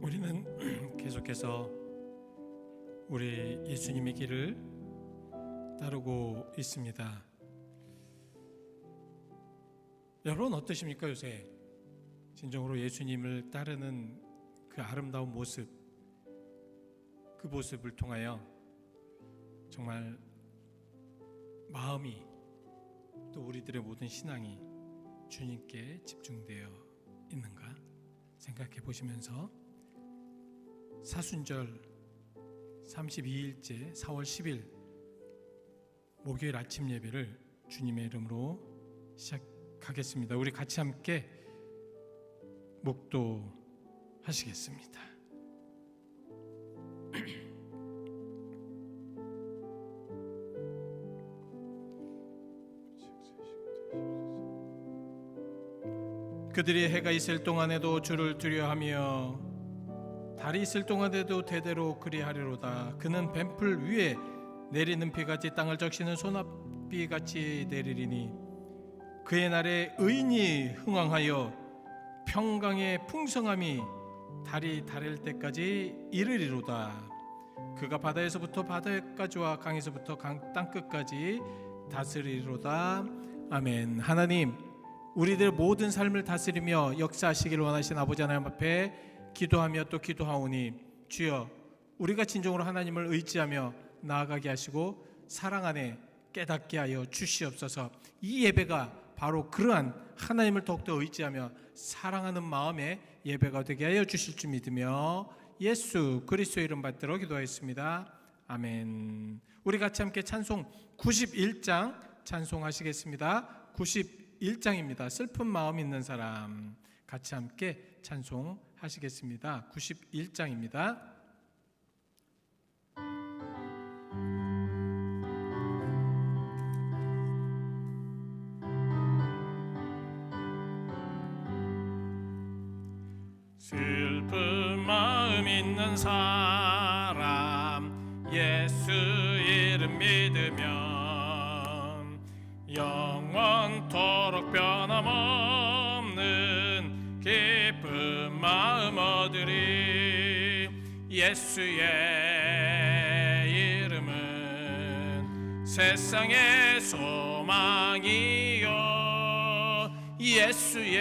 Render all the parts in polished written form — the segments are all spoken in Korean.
우리는 계속해서 우리 예수님의 길을 따르고 있습니다. 여러분 어떠십니까? 요새 진정으로 예수님을 따르는 그 아름다운 모습, 그 모습을 통하여 정말 마음이 또 우리들의 모든 신앙이 주님께 집중되어 있는가 생각해 보시면서 사순절 32일째 4월 10일 목요일 아침 예배를 주님의 이름으로 시작하겠습니다. 우리 같이 함께 묵도하시겠습니다. 그들이 해가 있을 동안에도 주를 두려워하며 달이 있을 동안에도 대대로 그리하리로다. 그는 뱀풀 위에 내리는 비같이 땅을 적시는 소낙비같이 내리리니 그의 날에 의인이 흥왕하여 평강의 풍성함이 달이 다를 때까지 이르리로다. 그가 바다에서부터 바다까지와 강에서부터 강 땅끝까지 다스리리로다. 아멘. 하나님, 우리들 모든 삶을 다스리며 역사하시기를 원하신 아버지 하나님 앞에 기도하며 또 기도하오니 주여, 우리가 진정으로 하나님을 의지하며 나아가게 하시고 사랑 안에 깨닫게 하여 주시옵소서. 이 예배가 바로 그러한 하나님을 더욱더 의지하며 사랑하는 마음의 예배가 되게 하여 주실 줄 믿으며 예수 그리스도의 이름 받들어 기도하였습니다. 아멘. 우리 같이 함께 찬송 91장 찬송하시겠습니다. 91장입니다. 슬픈 마음 있는 사람 같이 함께 찬송하시겠습니다. 91장입니다. 슬픈 마음 있는 사람 예수 이름 믿으면 영원토록 변함없는 기쁜 마음 얻으리. 예수의 이름은 세상의 소망이요 예수의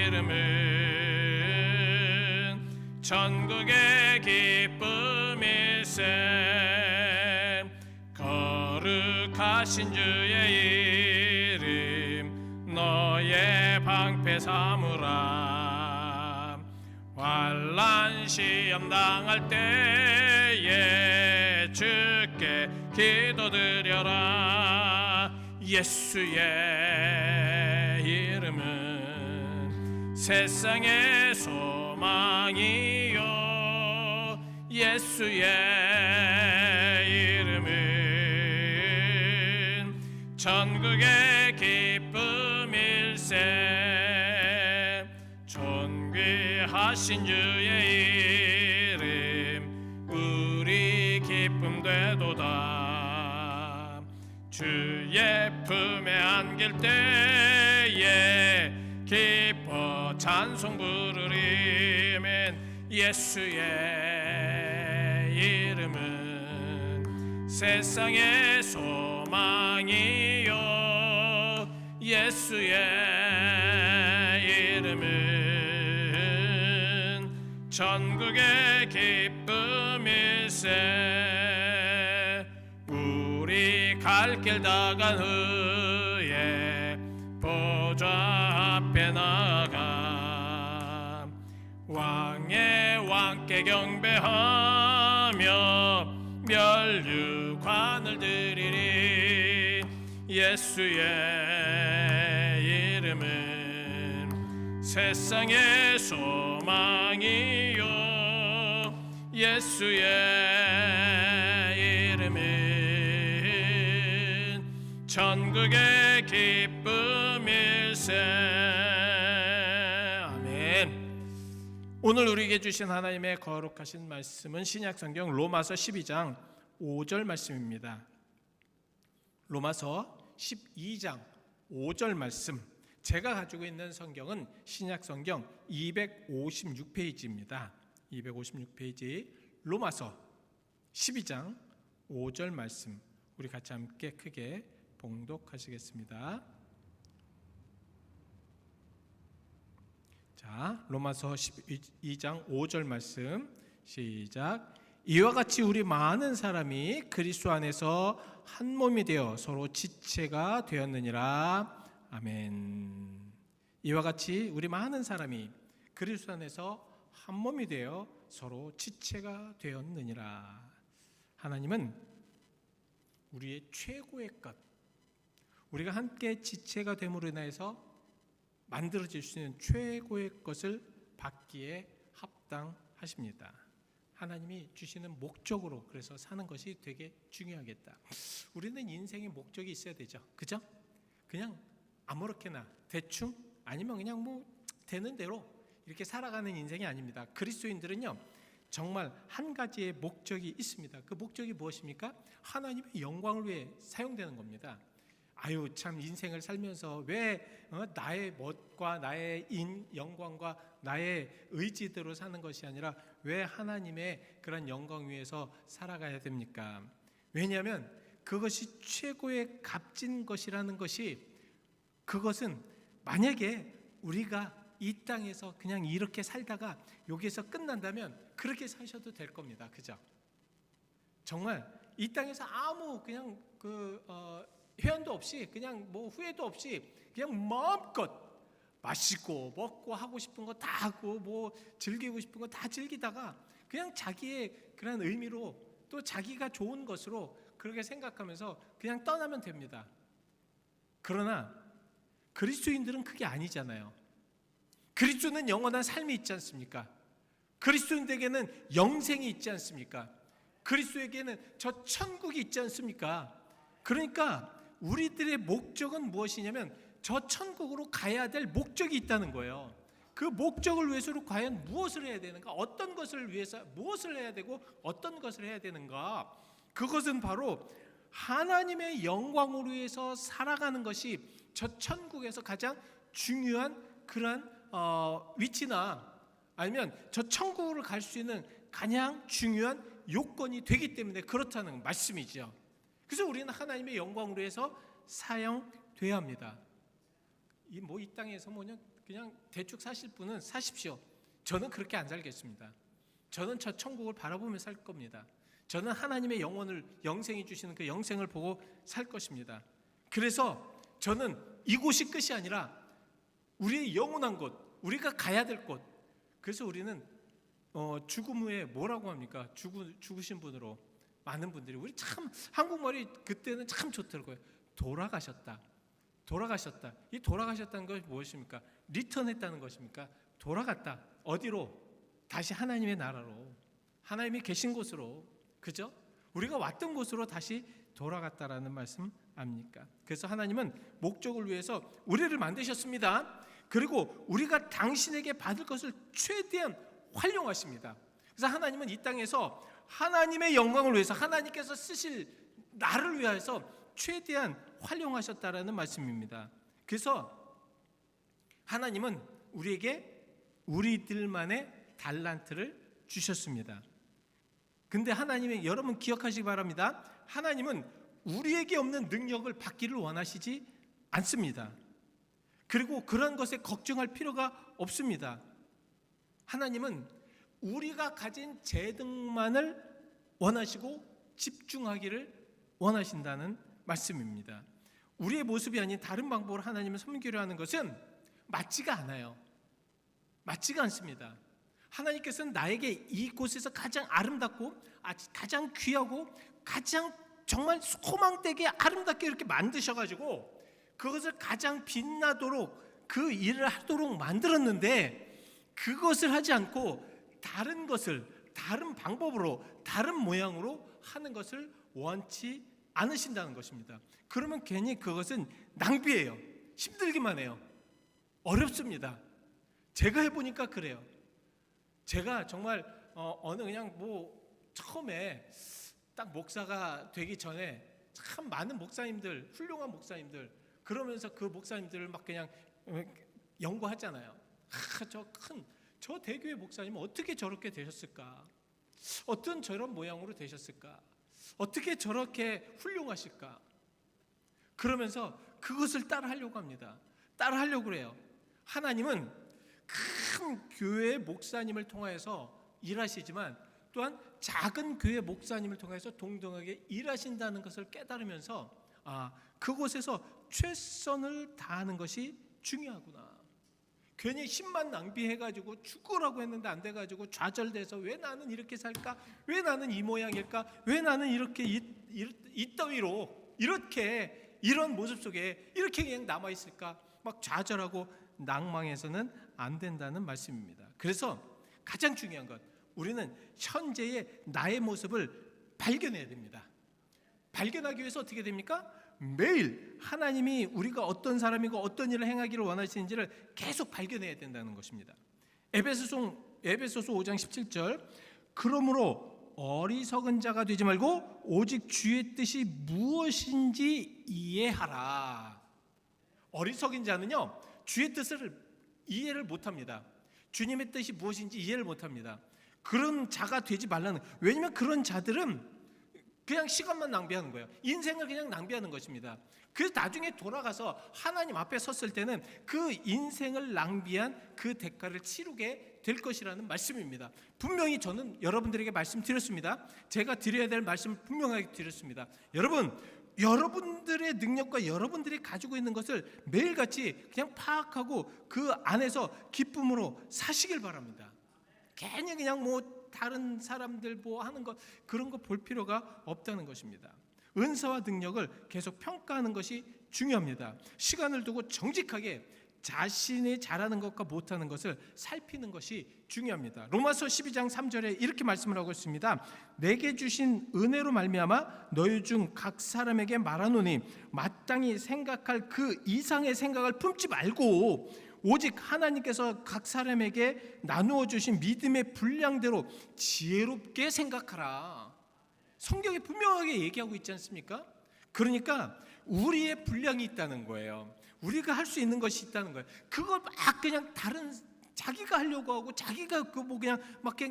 이름은 천국의 기쁨일세. 거룩하신 주의 이름 너의 방패 삼으라. 환난 시험 당할 때에 주께 기도드려라. 예수의 이름은 세상의 소망이요 예수의 이름은 천국의 기쁨일세. 존귀하신 주의 이름 우리 기쁨 되도다. 주의 품에 안길 때에 기뻐 찬송 부르리면 예수의 이름은 세상의 소망이요 예수의 이름은 천국의 기쁨일세. 우리 갈 길 다간 후에 보좌 앞에 나가 왕의 왕께 경배하며 멸류관을 드리리. 예수의 이름은 세상의 소망이요 예수의 이름은 천국의 기쁨일세. 아멘. 오늘 우리에게 주신 하나님의 거룩하신 말씀은 신약성경 로마서 12장 5절 말씀입니다. 로마서 12장 5절 말씀 제가 가지고 있는 성경은 신약 성경 256페이지입니다. 256페이지 로마서 12장 5절 말씀, 우리 같이 함께 크게 봉독하시겠습니다. 자, 로마서 12장 5절 말씀 시작. 이와 같이 우리 많은 사람이 그리스도 안에서 한 몸이 되어 서로 지체가 되었느니라. 아멘. 이와 같이 우리 많은 사람이 그리스도 안에서 한 몸이 되어 서로 지체가 되었느니라. 하나님은 우리의 최고의 것, 우리가 함께 지체가 됨으로 인해서 만들어질 수 있는 최고의 것을 받기에 합당하십니다. 하나님이 주시는 목적으로 그래서 사는 것이 되게 중요하겠다. 우리는 인생에 목적이 있어야 되죠. 그죠? 그냥 아무렇게나 대충 아니면 그냥 뭐 되는 대로 이렇게 살아가는 인생이 아닙니다. 그리스도인들은요, 정말 한 가지의 목적이 있습니다. 그 목적이 무엇입니까? 하나님의 영광을 위해 사용되는 겁니다. 아유, 참 인생을 살면서 왜 나의 멋과 나의 영광과 나의 의지대로 사는 것이 아니라 왜 하나님의 그런 영광 위에서 살아가야 됩니까? 왜냐하면 그것이 최고의 값진 것이라는 것이, 그것은 만약에 우리가 이 땅에서 그냥 이렇게 살다가 여기에서 끝난다면 그렇게 사셔도 될 겁니다. 그죠? 정말 이 땅에서 아무 그냥 회한도 없이 그냥 뭐 후회도 없이 그냥 마음껏 마시고 먹고 하고 싶은 거 다 하고 뭐 즐기고 싶은 거 다 즐기다가 그냥 자기의 그런 의미로 또 자기가 좋은 것으로 그렇게 생각하면서 그냥 떠나면 됩니다. 그러나 그리스도인들은 그게 아니잖아요. 그리스도는 영원한 삶이 있지 않습니까? 그리스도인에게는 영생이 있지 않습니까? 그리스도에게는 저 천국이 있지 않습니까? 그러니까 우리들의 목적은 무엇이냐면 저 천국으로 가야 될 목적이 있다는 거예요. 그 목적을 위해서로 과연 무엇을 해야 되는가? 어떤 것을 위해서 무엇을 해야 되고 어떤 것을 해야 되는가? 그것은 바로 하나님의 영광으로 위해서 살아가는 것이 저 천국에서 가장 중요한 그러한 위치나 아니면 저 천국으로 갈 수 있는 가장 중요한 요건이 되기 때문에 그렇다는 말씀이죠. 그래서 우리는 하나님의 영광으로 해서 사용돼야 합니다. 이 땅에서 그냥 대충 사실 분은 사십시오. 저는 그렇게 안 살겠습니다. 저는 저 천국을 바라보며 살 겁니다. 저는 하나님의 영생이 주시는 그 영생을 보고 살 것입니다. 그래서 저는 이곳이 끝이 아니라 우리의 영원한 곳, 우리가 가야 될 곳. 그래서 우리는 죽음 후에 뭐라고 합니까? 죽으신 분으로 많은 분들이, 우리 참 한국말이 그때는 참 좋더라고요. 돌아가셨다. 이 돌아가셨다는 것이 무엇입니까? 리턴했다는 것입니까? 돌아갔다. 어디로? 다시 하나님의 나라로, 하나님이 계신 곳으로. 그죠? 우리가 왔던 곳으로 다시 돌아갔다라는 말씀 아닙니까? 그래서 하나님은 목적을 위해서 우리를 만드셨습니다. 그리고 우리가 당신에게 받을 것을 최대한 활용하십니다. 그래서 하나님은 이 땅에서 하나님의 영광을 위해서, 하나님께서 쓰실 나를 위해서 최대한 활용하셨다라는 말씀입니다. 그래서 하나님은 우리에게 우리들만의 달란트를 주셨습니다. 근데 하나님의, 여러분 기억하시기 바랍니다. 하나님은 우리에게 없는 능력을 받기를 원하시지 않습니다. 그리고 그런 것에 걱정할 필요가 없습니다. 하나님은 우리가 가진 재능만을 원하시고 집중하기를 원하신다는 말씀입니다. 우리의 모습이 아닌 다른 방법으로 하나님을 섬기려 하는 것은 맞지가 않아요. 맞지가 않습니다. 하나님께서는 나에게 이곳에서 가장 아름답고 가장 귀하고 가장 정말 소망되게 아름답게 이렇게 만드셔가지고 그것을 가장 빛나도록 그 일을 하도록 만들었는데, 그것을 하지 않고 다른 것을 다른 방법으로 다른 모양으로 하는 것을 원치 않으신다는 것입니다. 그러면 괜히 그것은 낭비예요. 힘들기만 해요. 어렵습니다. 제가 해보니까 그래요. 제가 정말 그냥 처음에 딱 목사가 되기 전에 참 많은 목사님들, 훌륭한 목사님들, 그러면서 그 목사님들을 막 그냥 연구하잖아요. 저 대교회 목사님은 어떻게 저렇게 되셨을까? 어떤 저런 모양으로 되셨을까? 어떻게 저렇게 훌륭하실까? 그러면서 그것을 따라하려고 합니다. 따라하려고 그래요. 하나님은 큰 교회 목사님을 통하여서 일하시지만 또한 작은 교회 목사님을 통해서 동등하게 일하신다는 것을 깨달으면서 그곳에서 최선을 다하는 것이 중요하구나. 괜히 힘만 낭비해가지고 죽으라고 했는데 안 돼가지고 좌절돼서 왜 나는 이렇게 살까? 왜 나는 이 모양일까? 왜 나는 이렇게 이 따위로 이렇게 이런 모습 속에 이렇게 그냥 남아있을까? 막 좌절하고 낭망해서는 안 된다는 말씀입니다. 그래서 가장 중요한 것, 우리는 현재의 나의 모습을 발견해야 됩니다. 발견하기 위해서 어떻게 됩니까? 매일 하나님이 우리가 어떤 사람이고 어떤 일을 행하기를 원하시는지를 계속 발견해야 된다는 것입니다. 에베소서 5장 17절, 그러므로 어리석은 자가 되지 말고 오직 주의 뜻이 무엇인지 이해하라. 어리석은 자는요, 주의 뜻을 이해를 못합니다. 주님의 뜻이 무엇인지 이해를 못합니다. 그런 자가 되지 말라는, 왜냐하면 그런 자들은 그냥 시간만 낭비하는 거예요. 인생을 그냥 낭비하는 것입니다. 그래서 나중에 돌아가서 하나님 앞에 섰을 때는 그 인생을 낭비한 그 대가를 치르게 될 것이라는 말씀입니다. 분명히 저는 여러분들에게 말씀드렸습니다. 제가 드려야 될 말씀을 분명하게 드렸습니다. 여러분들의 능력과 여러분들이 가지고 있는 것을 매일같이 그냥 파악하고 그 안에서 기쁨으로 사시길 바랍니다. 괜히 그냥 다른 사람들 하는 것, 그런 거 볼 필요가 없다는 것입니다. 은사와 능력을 계속 평가하는 것이 중요합니다. 시간을 두고 정직하게 자신이 잘하는 것과 못하는 것을 살피는 것이 중요합니다. 로마서 12장 3절에 이렇게 말씀을 하고 있습니다. 내게 주신 은혜로 말미암아 너희 중 각 사람에게 말하노니 마땅히 생각할 그 이상의 생각을 품지 말고 오직 하나님께서 각 사람에게 나누어 주신 믿음의 분량대로 지혜롭게 생각하라. 성경에 분명하게 얘기하고 있지 않습니까? 그러니까 우리의 분량이 있다는 거예요. 우리가 할 수 있는 것이 있다는 거예요. 그걸 막 그냥 자기가 하려고 하고 자기가 그냥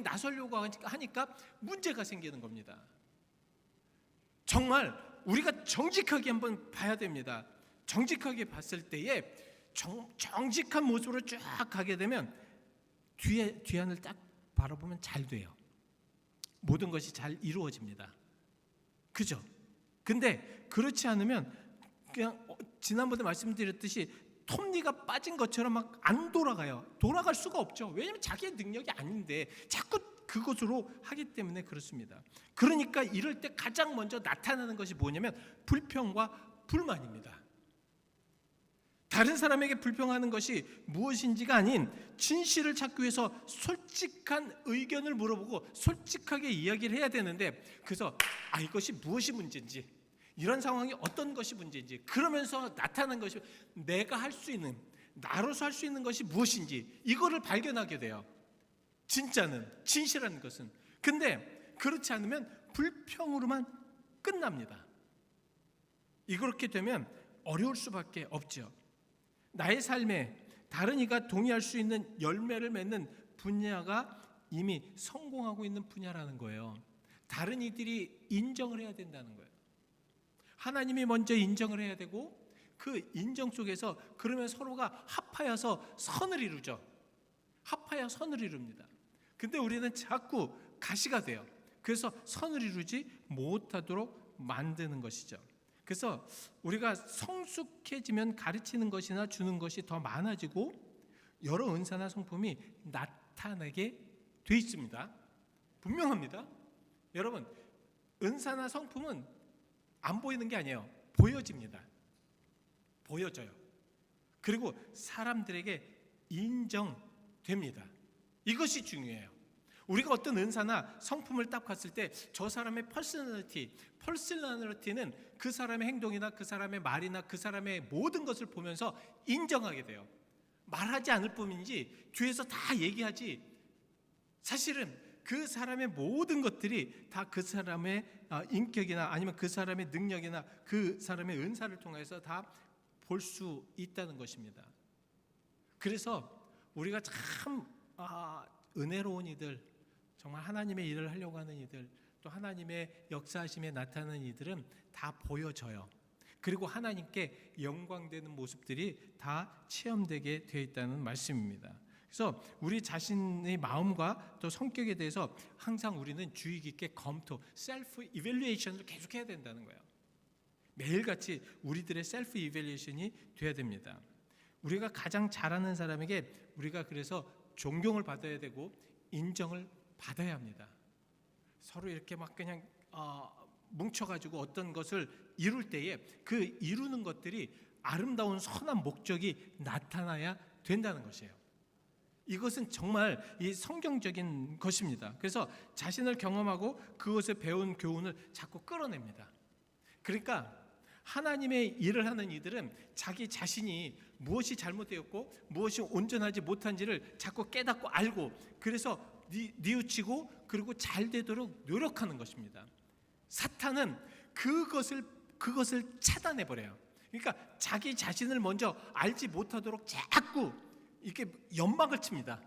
나서려고 하니까 문제가 생기는 겁니다. 정말 우리가 정직하게 한번 봐야 됩니다. 정직하게 봤을 때에 정직한 모습으로 쫙 가게 되면 뒤안을 딱 바라보면 잘 돼요. 모든 것이 잘 이루어집니다. 그죠? 근데 그렇지 않으면 그냥 지난번에 말씀드렸듯이 톱니가 빠진 것처럼 막 안 돌아가요. 돌아갈 수가 없죠. 왜냐하면 자기의 능력이 아닌데 자꾸 그것으로 하기 때문에 그렇습니다. 그러니까 이럴 때 가장 먼저 나타나는 것이 뭐냐면 불평과 불만입니다. 다른 사람에게 불평하는 것이 무엇인지가 아닌 진실을 찾기 위해서 솔직한 의견을 물어보고 솔직하게 이야기를 해야 되는데, 그래서 이것이 무엇이 문제인지, 이런 상황이 어떤 것이 문제인지, 그러면서 나타난 것이 내가 할 수 있는, 나로서 할 수 있는 것이 무엇인지 이거를 발견하게 돼요. 진실한 것은. 근데 그렇지 않으면 불평으로만 끝납니다. 이렇게 되면 어려울 수밖에 없죠. 나의 삶에 다른 이가 동의할 수 있는 열매를 맺는 분야가 이미 성공하고 있는 분야라는 거예요. 다른 이들이 인정을 해야 된다는 거예요. 하나님이 먼저 인정을 해야 되고, 그 인정 속에서 그러면 서로가 합하여서 선을 이루죠. 합하여 선을 이룹니다. 근데 우리는 자꾸 가시가 돼요. 그래서 선을 이루지 못하도록 만드는 것이죠. 그래서 우리가 성숙해지면 가르치는 것이나 주는 것이 더 많아지고 여러 은사나 성품이 나타나게 돼 있습니다. 분명합니다. 여러분, 은사나 성품은 안 보이는 게 아니에요. 보여집니다. 보여져요. 그리고 사람들에게 인정됩니다. 이것이 중요해요. 우리가 어떤 은사나 성품을 딱 봤을 때 저 사람의 퍼스널리티는 그 사람의 행동이나 그 사람의 말이나 그 사람의 모든 것을 보면서 인정하게 돼요. 말하지 않을 뿐이지 뒤에서 다 얘기하지, 사실은 그 사람의 모든 것들이 다 그 사람의 인격이나 아니면 그 사람의 능력이나 그 사람의 은사를 통해서 다 볼 수 있다는 것입니다. 그래서 우리가 참 은혜로운 이들, 정말 하나님의 일을 하려고 하는 이들, 또 하나님의 역사하심에 나타나는 이들은 다 보여져요. 그리고 하나님께 영광되는 모습들이 다 체험되게 되어 있다는 말씀입니다. 그래서 우리 자신의 마음과 또 성격에 대해서 항상 우리는 주의 깊게 검토, 셀프 이밸루에이션을 계속해야 된다는 거예요. 매일같이 우리들의 셀프 이밸루에이션이 돼야 됩니다. 우리가 가장 잘하는 사람에게 우리가 그래서 존경을 받아야 되고 인정을 받아야 합니다. 서로 이렇게 막 그냥 뭉쳐가지고 어떤 것을 이룰 때에 그 이루는 것들이 아름다운 선한 목적이 나타나야 된다는 것이에요. 이것은 정말 이 성경적인 것입니다. 그래서 자신을 경험하고 그것을 배운 교훈을 자꾸 끌어냅니다. 그러니까 하나님의 일을 하는 이들은 자기 자신이 무엇이 잘못되었고 무엇이 온전하지 못한지를 자꾸 깨닫고 알고 그래서 뉘우치고 그리고 잘 되도록 노력하는 것입니다. 사탄은 그것을 차단해 버려요. 그러니까 자기 자신을 먼저 알지 못하도록 자꾸 이렇게 연막을 칩니다.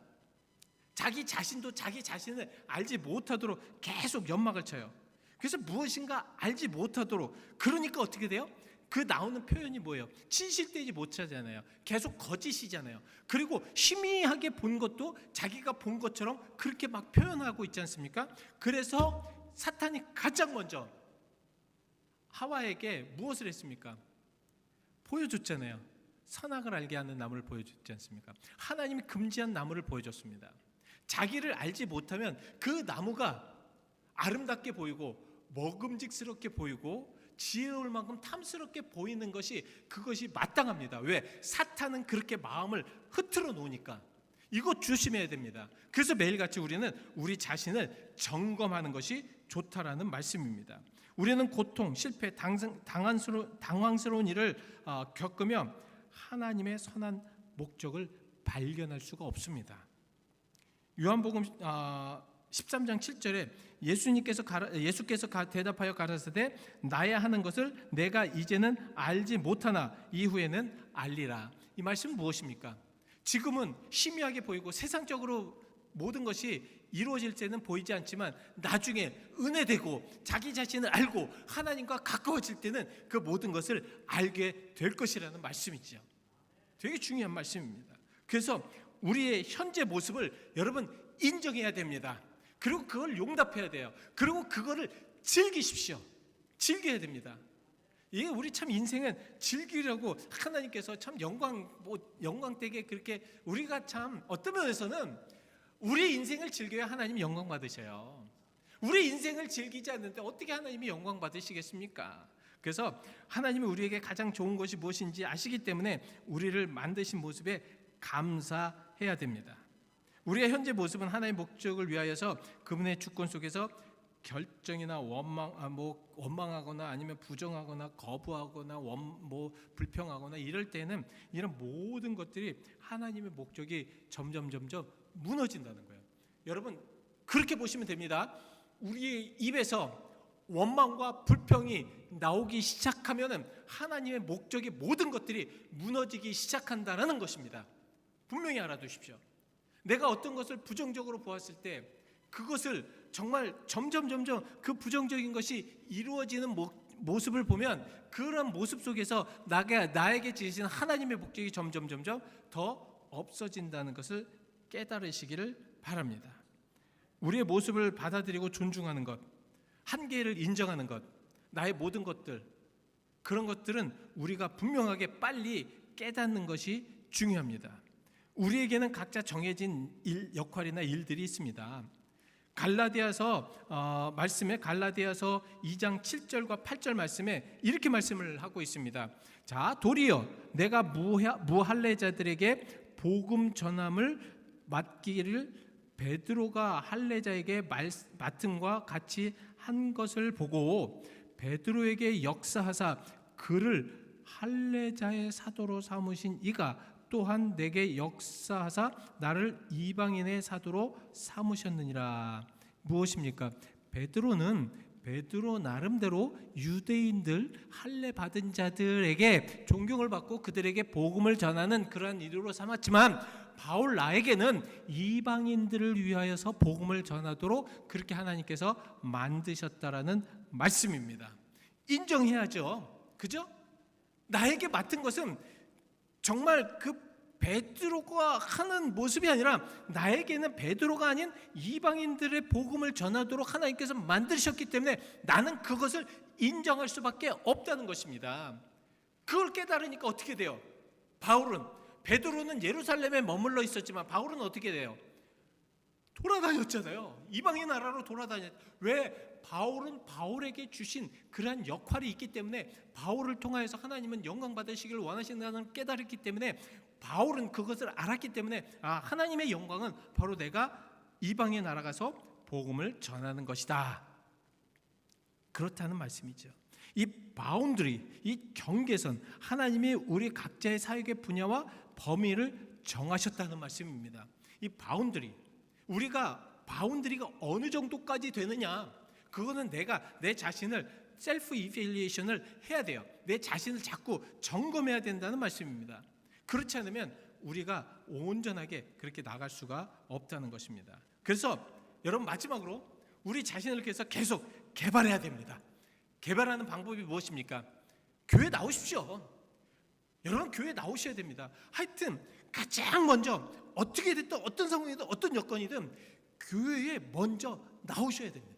자기 자신도 자기 자신을 알지 못하도록 계속 연막을 쳐요. 그래서 무엇인가 알지 못하도록, 그러니까 어떻게 돼요? 그 나오는 표현이 뭐예요? 진실되지 못하잖아요. 계속 거짓이잖아요. 그리고 희미하게 본 것도 자기가 본 것처럼 그렇게 막 표현하고 있지 않습니까? 그래서 사탄이 가장 먼저 하와에게 무엇을 했습니까? 보여줬잖아요. 선악을 알게 하는 나무를 보여줬지 않습니까? 하나님이 금지한 나무를 보여줬습니다. 자기를 알지 못하면 그 나무가 아름답게 보이고 먹음직스럽게 보이고 지혜로울 만큼 탐스럽게 보이는 것이 그것이 마땅합니다. 왜? 사탄은 그렇게 마음을 흐트러 놓으니까. 이거 조심해야 됩니다. 그래서 매일같이 우리는 우리 자신을 점검하는 것이 좋다라는 말씀입니다. 우리는 고통, 실패, 당황스러운 일을 겪으며 하나님의 선한 목적을 발견할 수가 없습니다. 요한복음 13장 7절에 예수께서 대답하여 가라사대 나야 하는 것을 내가 이제는 알지 못하나 이후에는 알리라. 이 말씀은 무엇입니까? 지금은 희미하게 보이고 세상적으로 모든 것이 이루어질 때는 보이지 않지만 나중에 은혜되고 자기 자신을 알고 하나님과 가까워질 때는 그 모든 것을 알게 될 것이라는 말씀이죠. 되게 중요한 말씀입니다. 그래서 우리의 현재 모습을 여러분 인정해야 됩니다. 그리고 그걸 용납해야 돼요. 그리고 그거를 즐기십시오. 즐겨야 됩니다. 이게 우리 참 인생은 즐기려고 하나님께서 참 영광되게 그렇게 우리가 참 어떤 면에서는 우리 인생을 즐겨야 하나님이 영광 받으셔요. 우리 인생을 즐기지 않는데 어떻게 하나님이 영광 받으시겠습니까? 그래서 하나님이 우리에게 가장 좋은 것이 무엇인지 아시기 때문에 우리를 만드신 모습에 감사해야 됩니다. 우리의 현재 모습은 하나님의 목적을 위하여서 그분의 주권 속에서 결정이나 원망하거나 아니면 부정하거나 거부하거나 불평하거나 이럴 때는 이런 모든 것들이 하나님의 목적이 점점 무너진다는 거예요. 여러분 그렇게 보시면 됩니다. 우리의 입에서 원망과 불평이 나오기 시작하면 하나님의 목적의 모든 것들이 무너지기 시작한다는 것입니다. 분명히 알아두십시오. 내가 어떤 것을 부정적으로 보았을 때 그것을 정말 점점 그 부정적인 것이 이루어지는 모습을 보면 그런 모습 속에서 나에게 지으신 하나님의 목적이 점점 더 없어진다는 것을 깨달으시기를 바랍니다. 우리의 모습을 받아들이고 존중하는 것, 한계를 인정하는 것, 나의 모든 것들, 그런 것들은 우리가 분명하게 빨리 깨닫는 것이 중요합니다. 우리에게는 각자 정해진 역할이나 일들이 있습니다. 갈라디아서 2장 7절과 8절 말씀에 이렇게 말씀을 하고 있습니다. 자, 도리어 내가 무할례자들에게 복음 전함을 맡기를 베드로가 할례자에게 맡음과 같이 한 것을 보고 베드로에게 역사하사 그를 할례자의 사도로 삼으신 이가 또한 내게 역사하사 나를 이방인의 사도로 삼으셨느니라. 무엇입니까? 베드로는 베드로 나름대로 유대인들 할례 받은 자들에게 존경을 받고 그들에게 복음을 전하는 그러한 일로 삼았지만 바울 나에게는 이방인들을 위하여서 복음을 전하도록 그렇게 하나님께서 만드셨다라는 말씀입니다. 인정해야죠. 그죠? 나에게 맡은 것은 정말 그 베드로가 하는 모습이 아니라 나에게는 베드로가 아닌 이방인들의 복음을 전하도록 하나님께서 만드셨기 때문에 나는 그것을 인정할 수밖에 없다는 것입니다. 그걸 깨달으니까 어떻게 돼요? 베드로는 예루살렘에 머물러 있었지만 바울은 어떻게 돼요? 돌아다녔잖아요. 이방인 나라로 왜? 바울은 바울에게 주신 그러한 역할이 있기 때문에 바울을 통하여서 하나님은 영광 받으시기를 원하신다는 깨달았기 때문에 바울은 그것을 알았기 때문에 하나님의 영광은 바로 내가 이방에 날아가서 복음을 전하는 것이다. 그렇다는 말씀이죠. 이 바운드리, 이 경계선, 하나님이 우리 각자의 사역의 분야와 범위를 정하셨다는 말씀입니다. 이 우리가 바운드리가 어느 정도까지 되느냐, 그거는 내가 내 자신을 셀프 이밸리에이션을 해야 돼요. 내 자신을 자꾸 점검해야 된다는 말씀입니다. 그렇지 않으면 우리가 온전하게 그렇게 나갈 수가 없다는 것입니다. 그래서 여러분, 마지막으로 우리 자신을 위해서 계속 개발해야 됩니다. 개발하는 방법이 무엇입니까? 교회 나오십시오. 여러분, 교회 나오셔야 됩니다. 하여튼 가장 먼저 어떻게 됐든 어떤 상황이든 어떤 여건이든 교회에 먼저 나오셔야 됩니다.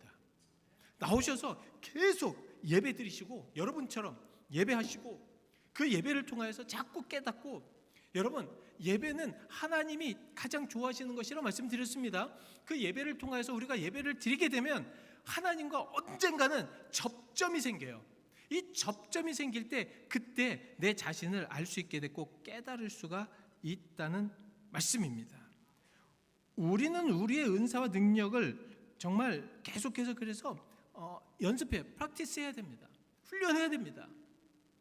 나오셔서 계속 예배 드리시고 여러분처럼 예배하시고 그 예배를 통해서 자꾸 깨닫고, 여러분, 예배는 하나님이 가장 좋아하시는 것이라 말씀드렸습니다. 그 예배를 통해서 우리가 예배를 드리게 되면 하나님과 언젠가는 접점이 생겨요. 이 접점이 생길 때 그때 내 자신을 알 수 있게 됐고 깨달을 수가 있다는 말씀입니다. 우리는 우리의 은사와 능력을 정말 계속해서 그래서 연습해, 프랙티스 해야 됩니다. 훈련해야 됩니다.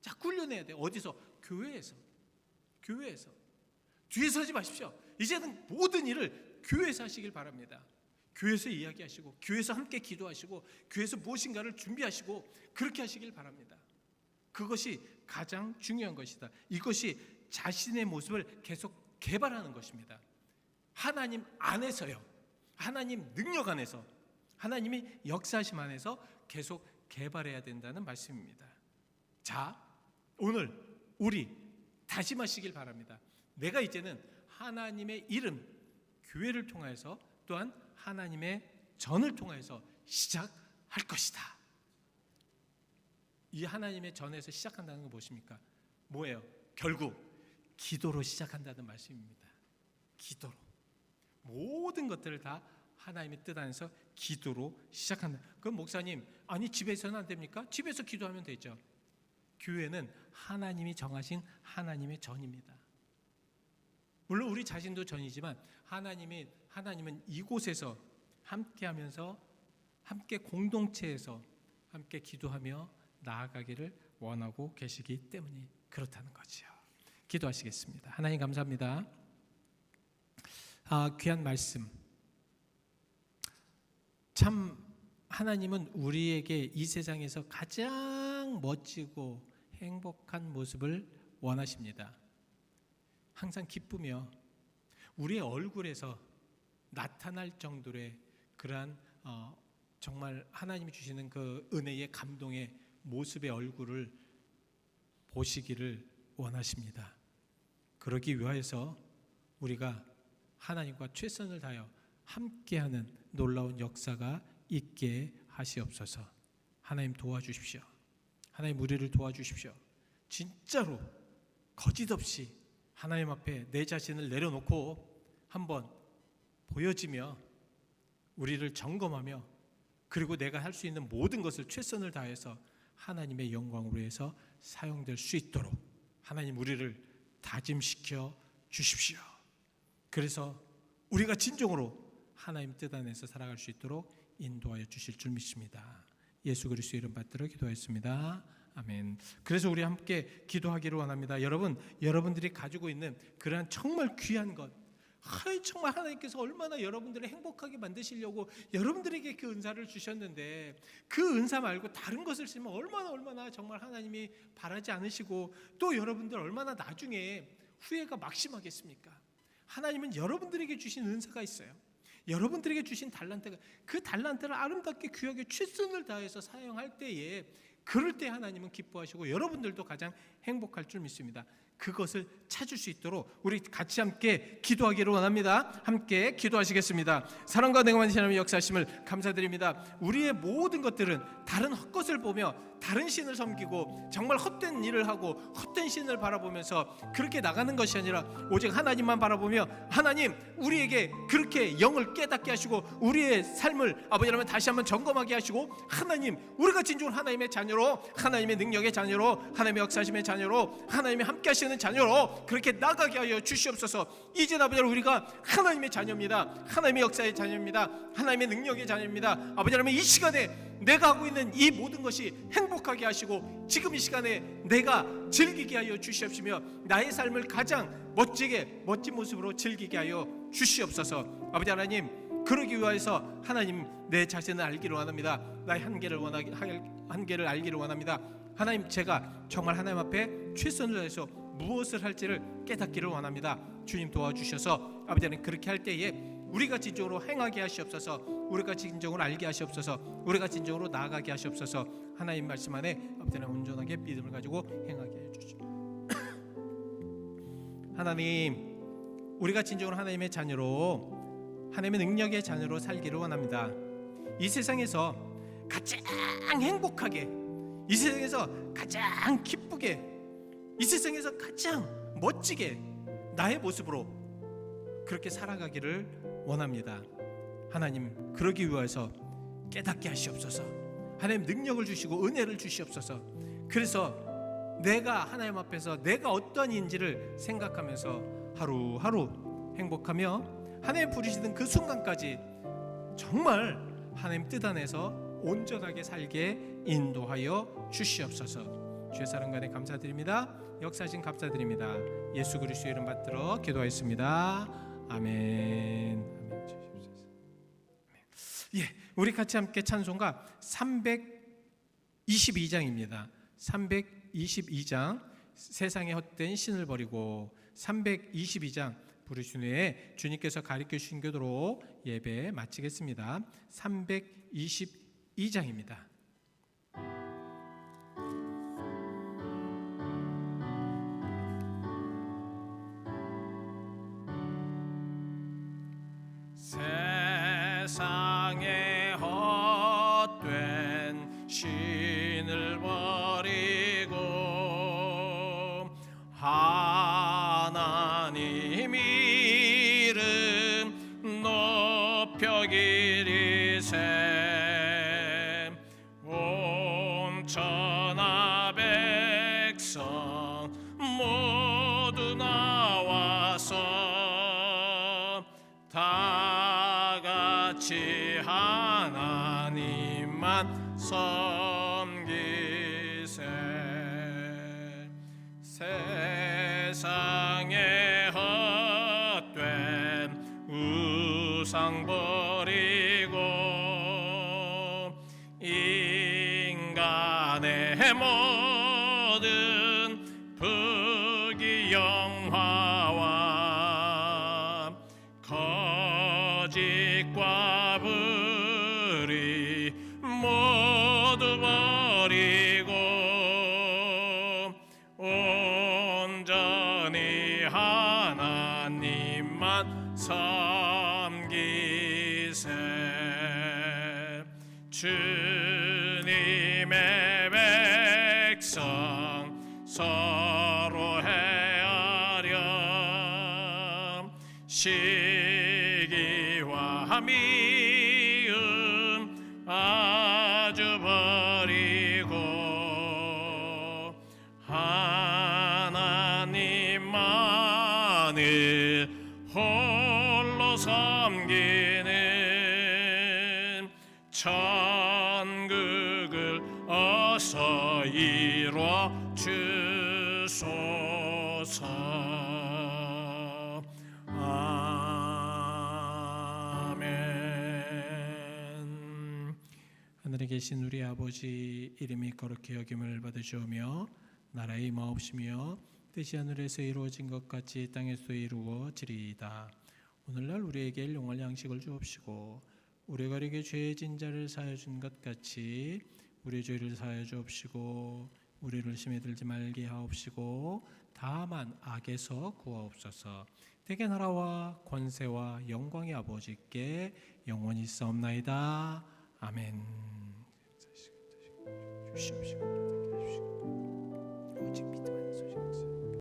자꾸 훈련해야 돼요. 어디서? 교회에서. 뒤에서 하지 마십시오. 이제는 모든 일을 교회에서 하시길 바랍니다. 교회에서 이야기하시고, 교회에서 함께 기도하시고, 교회에서 무엇인가를 준비하시고, 그렇게 하시길 바랍니다. 그것이 가장 중요한 것이다. 이것이 자신의 모습을 계속 개발하는 것입니다. 하나님 안에서요. 하나님 능력 안에서, 하나님이 역사하심 안에서 계속 개발해야 된다는 말씀입니다. 자, 오늘 우리 다짐하시길 바랍니다. 내가 이제는 하나님의 이름, 교회를 통해서 또한 하나님의 전을 통해서 시작할 것이다. 이 하나님의 전에서 시작한다는 건 무엇입니까? 뭐예요? 결국 기도로 시작한다는 말씀입니다. 기도로. 모든 것들을 다 하나님의 뜻 안에서 기도로 시작한다. 그럼 목사님, 아니 집에서는 안 됩니까? 집에서 기도하면 되죠. 교회는 하나님이 정하신 하나님의 전입니다. 물론 우리 자신도 전이지만 하나님은 이곳에서 함께하면서 함께 공동체에서 함께 기도하며 나아가기를 원하고 계시기 때문에 그렇다는 거죠. 기도하시겠습니다. 하나님 감사합니다. 귀한 말씀. 참 하나님은 우리에게 이 세상에서 가장 멋지고 행복한 모습을 원하십니다. 항상 기쁘며 우리의 얼굴에서 나타날 정도의 그러한 정말 하나님이 주시는 그 은혜의 감동의 모습의 얼굴을 보시기를 원하십니다. 그러기 위하여서 우리가 하나님과 최선을 다하여 함께하는 놀라운 역사가 있게 하시옵소서. 하나님 도와주십시오. 하나님 우리를 도와주십시오. 진짜로 거짓 없이 하나님 앞에 내 자신을 내려놓고 한번 보여지며 우리를 점검하며 그리고 내가 할 수 있는 모든 것을 최선을 다해서 하나님의 영광을 위해서 사용될 수 있도록 하나님 우리를 다짐시켜 주십시오. 그래서 우리가 진정으로 하나님 뜻 안에서 살아갈 수 있도록 인도하여 주실 줄 믿습니다. 예수 그리스도의 이름 받들어 기도하였습니다. 아멘. 그래서 우리 함께 기도하기를 원합니다. 여러분들이 가지고 있는 그러한 정말 귀한 것, 정말 하나님께서 얼마나 여러분들을 행복하게 만드시려고 여러분들에게 그 은사를 주셨는데 그 은사 말고 다른 것을 쓰면 얼마나 정말 하나님이 바라지 않으시고 또 여러분들 얼마나 나중에 후회가 막심하겠습니까? 하나님은 여러분들에게 주신 은사가 있어요. 여러분들에게 주신 달란트가, 그 달란트를 아름답게 귀하게 최선을 다해서 사용할 때에, 그럴 때 하나님은 기뻐하시고 여러분들도 가장 행복할 줄 믿습니다. 그것을 찾을 수 있도록 우리 같이 함께 기도하기를 원합니다. 함께 기도하시겠습니다. 사랑과 은혜가 많으신 하나님의 역사하심을 감사드립니다. 우리의 모든 것들은 다른 헛것을 보며 다른 신을 섬기고 정말 헛된 일을 하고 헛된 신을 바라보면서 그렇게 나가는 것이 아니라 오직 하나님만 바라보며, 하나님 우리에게 그렇게 영을 깨닫게 하시고 우리의 삶을 아버지 하나님 다시 한번 점검하게 하시고, 하나님 우리가 진정 하나님의 자녀로, 하나님의 능력의 자녀로, 하나님의 역사하심의 자녀로, 하나님의 함께 하시는 자녀로 그렇게 나가게 하여 주시옵소서. 이제 아버지 우리가 하나님의 자녀입니다. 하나님의 역사의 자녀입니다. 하나님의 능력의 자녀입니다. 아버지 하나님 이 시간에 내가 하고 있는 이 모든 것이 행복하게 하시고 지금 이 시간에 내가 즐기게 하여 주시옵시며 나의 삶을 가장 멋진 모습으로 즐기게 하여 주시옵소서. 아버지 하나님 그러기 위해서 하나님 내 자신을 알기를 원합니다. 나의 한계를 알기를 원합니다. 하나님 제가 정말 하나님 앞에 최선을 다해서 무엇을 할지를 깨닫기를 원합니다. 주님 도와주셔서 아버지 하나님 그렇게 할 때에 우리가 진정으로 행하게 하시옵소서. 우리가 진정으로 알게 하시옵소서. 우리가 진정으로 나아가게 하시옵소서. 하나님 말씀 안에 아버지 하나님 온전하게 믿음을 가지고 행하게 해주시옵소서. 하나님 우리가 진정으로 하나님의 자녀로, 하나님의 능력의 자녀로 살기를 원합니다. 이 세상에서 가장 행복하게, 이 세상에서 가장 기쁘게, 이 세상에서 가장 멋지게 나의 모습으로 그렇게 살아가기를 원합니다. 하나님 그러기 위해서 깨닫게 하시옵소서. 하나님 능력을 주시고 은혜를 주시옵소서. 그래서 내가 하나님 앞에서 내가 어떤 인지를 생각하면서 하루하루 행복하며 하나님 부르시는 그 순간까지 정말 하나님 뜻 안에서 온전하게 살게 인도하여 주시옵소서. 주의 사랑 간에 감사드립니다. 역사하신 감사드립니다. 예수 그리스도의 이름 받들어 기도하였습니다. 아멘. 예, 우리 같이 함께 찬송가 322장입니다. 322장 세상의 헛된 신을 버리고 322장 부르신 후에 주님께서 가르쳐 주신 교도로 예배 마치겠습니다. 322장입니다. 세상의 헛된 신을 버리고 하나님 이름 높여 기리세. 온 천하 백성 모두 나와서 다 같이 하나님만 섬기세. 세상의 헛된 우상 버리고 인간의 모든 부귀영화와 거짓과 불의 모두 버리고 온전히 하나님만 섬기세. 주님의 백성 서로 헤아려 시기와 미움 아주 버리고 하나님만을 홀로 섬기는 천국을 어서 이루어 주소서. 아멘. 계신 우리 아버지 이름이 거룩히 여김을 받으시오며 나라의 임하옵시며 뜻이 하늘에서 이루어진 것 같이 땅에서 이루어지리이다. 오늘날 우리에게 일용할 양식을 주옵시고 우리가 우리에게 죄진 자를 사하여 준 것 같이 우리 죄를 사하여 주옵시고 우리를 심에 들지 말게 하옵시고 다만 악에서 구하옵소서. 대개 나라와 권세와 영광의 아버지께 영원히 있사옵나이다. 아멘. 주시옵시고 오직 믿음